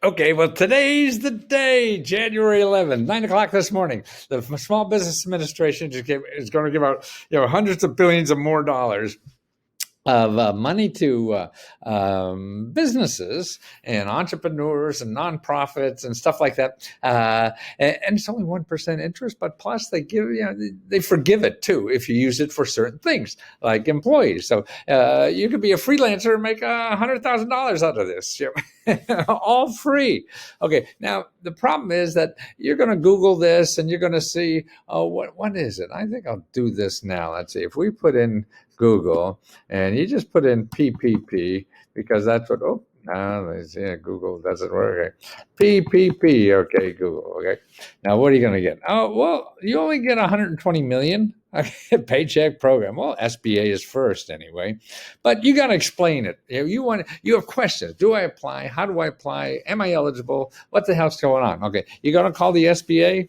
Okay, well, today's the day, January 11th, 9 o'clock this morning. The Small Business Administration is going to give out, hundreds of billions of more dollars of money to businesses and entrepreneurs and nonprofits and stuff like that. And it's only 1% interest, but plus they give, they forgive it too if you use it for certain things like employees. So you could be a freelancer and make $100,000 out of this, all free. Okay, now the problem is that you're going to Google this and you're going to see, what is it? I think I'll do this now. Let's see. If we put in Google and you just put in PPP because that's what, Google doesn't work. Okay. PPP, okay, Google, okay. Now, what are you going to get? Oh, well, you only get 120 million. Paycheck program. Well, SBA is first anyway, but you got to explain it. You have questions. Do I apply? How do I apply? Am I eligible? What the hell's going on? Okay, you going to call the SBA?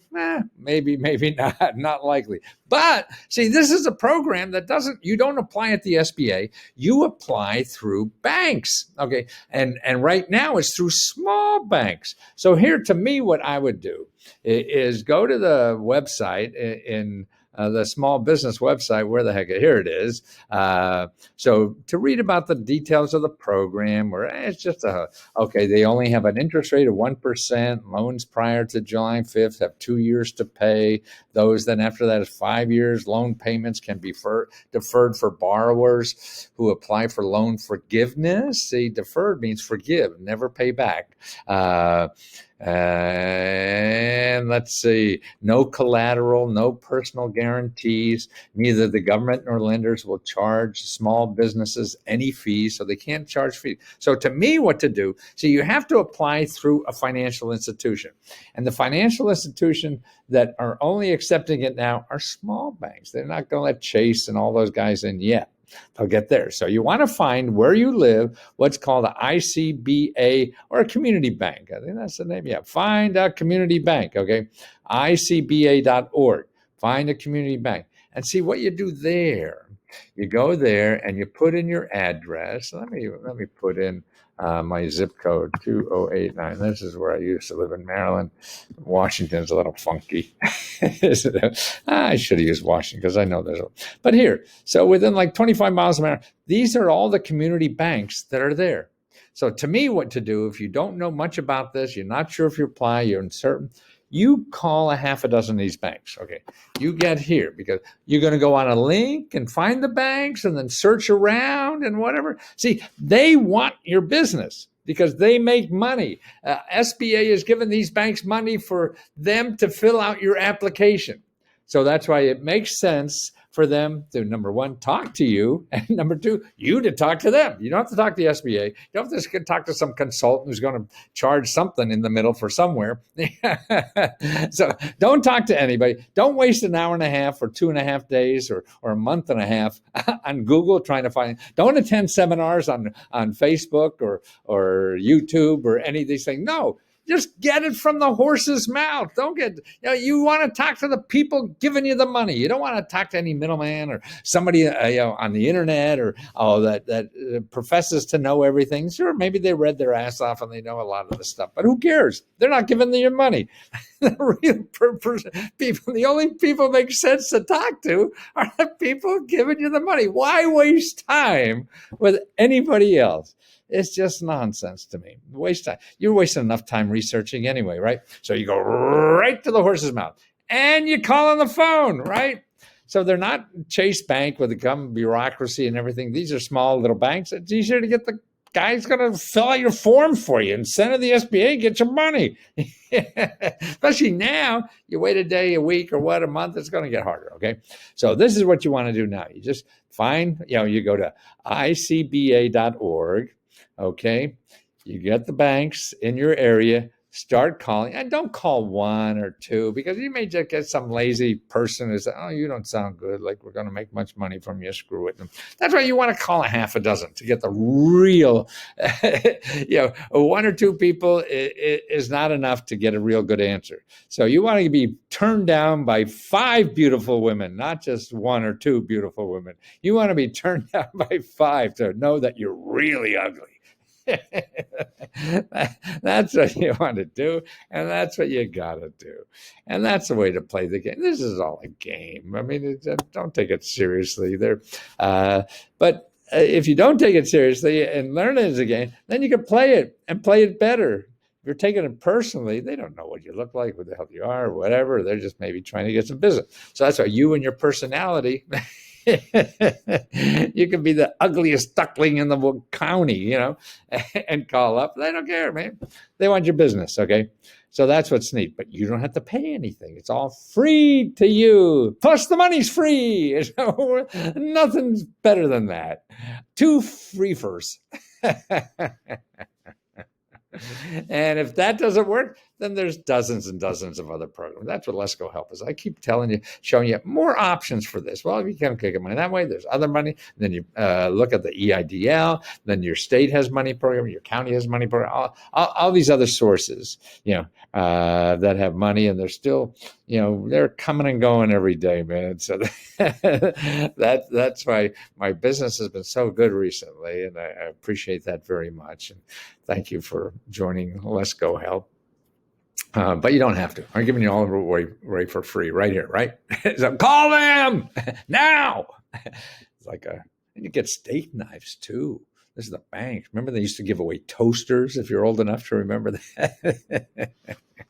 Maybe not. Not likely. But see, this is a program that you don't apply at the SBA. You apply through banks. Okay, and right now it's through small banks. So here, to me, what I would do is go to the website in the small business website, where the heck, here it is. So to read about the details of the program, where it's just they only have an interest rate of 1%, loans prior to July 5th have 2 years to pay. Those then after that is 5 years. Loan payments can be deferred for borrowers who apply for loan forgiveness. See, deferred means forgive, never pay back. And let's see, no collateral, no personal guarantees. Neither the government nor lenders will charge small businesses any fees, so they can't charge fees. So to me, what to do, so you have to apply through a financial institution. And the financial institution that are only accepting it now are small banks. They're not going to let Chase and all those guys in yet. They'll get there. So you want to find where you live, what's called an ICBA or a community bank. I think that's the name. Yeah, find a community bank, okay? ICBA.org. Find a community bank and see what you do there. You go there and you put in your address. Let me put in my zip code, 2089. This is where I used to live in Maryland. Washington's a little funky. I should have used Washington because I know there's but here, so within like 25 miles of Maryland, these are all the community banks that are there. So to me, what to do, if you don't know much about this, you're not sure if you apply, you're uncertain, you call a half a dozen of these banks. Okay, you get here because you're going to go on a link and find the banks and then search around and whatever. See, they want your business because they make money. SBA is giving these banks money for them to fill out your application. So that's why it makes sense for them to, number one, talk to you, and number two, you to talk to them. You don't have to talk to the SBA. You don't have to talk to some consultant who's going to charge something in the middle for somewhere. So don't talk to anybody. Don't waste an hour and a half or 2.5 days or a month and a half on Google trying to find. Don't attend seminars on Facebook or YouTube or any of these things. No. Just get it from the horse's mouth. Don't get, you want to talk to the people giving you the money. You don't want to talk to any middleman or somebody on the internet or that professes to know everything. Sure, maybe they read their ass off and they know a lot of the stuff, but who cares? They're not giving you money. The real people, the only people make sense to talk to are the people giving you the money. Why waste time with anybody else? It's just nonsense to me. Waste time. You're wasting enough time researching anyway, right? So you go right to the horse's mouth and you call on the phone, right? So they're not Chase Bank with the government bureaucracy and everything. These are small little banks. It's easier to get the guy's going to fill out your form for you and send it to the SBA and get your money. Especially now, you wait a day, a week, or a month, it's going to get harder, okay? So this is what you want to do now. You just find, you go to ICBA.org. Okay, you get the banks in your area, start calling, and don't call one or two because you may just get some lazy person who says, oh, you don't sound good, like we're going to make much money from you, screw it. And that's why you want to call a half a dozen to get the real, one or two people is not enough to get a real good answer. So you want to be turned down by 5 beautiful women, not just 1 or 2 beautiful women. You want to be turned down by 5 to know that you're really ugly. That's what you want to do, and that's what you got to do. And that's the way to play the game. This is all a game. I mean, don't take it seriously. But if you don't take it seriously and learn it as a game, then you can play it and play it better. If you're taking it personally, they don't know what you look like, what the hell you are, or whatever. They're just maybe trying to get some business. So that's why you and your personality, you can be the ugliest duckling in the county, and call up. They don't care, man. They want your business, okay? So that's what's neat. But you don't have to pay anything. It's all free to you. Plus the money's free. Nothing's better than that. 2 freefers. And if that doesn't work, then there's dozens and dozens of other programs. That's what Lesko Help is. I keep telling you, showing you more options for this. Well, if you can't get money that way, there's other money. Then you look at the EIDL. Then your state has money program. Your county has money program. All these other sources, that have money, and they're still, they're coming and going every day, man. So that's why my business has been so good recently, and I appreciate that very much. And thank you for joining Lesko Help. But you don't have to. I'm giving you all away for free right here, right? So call them now. It's like and you get steak knives too. This is the bank. Remember they used to give away toasters if you're old enough to remember that.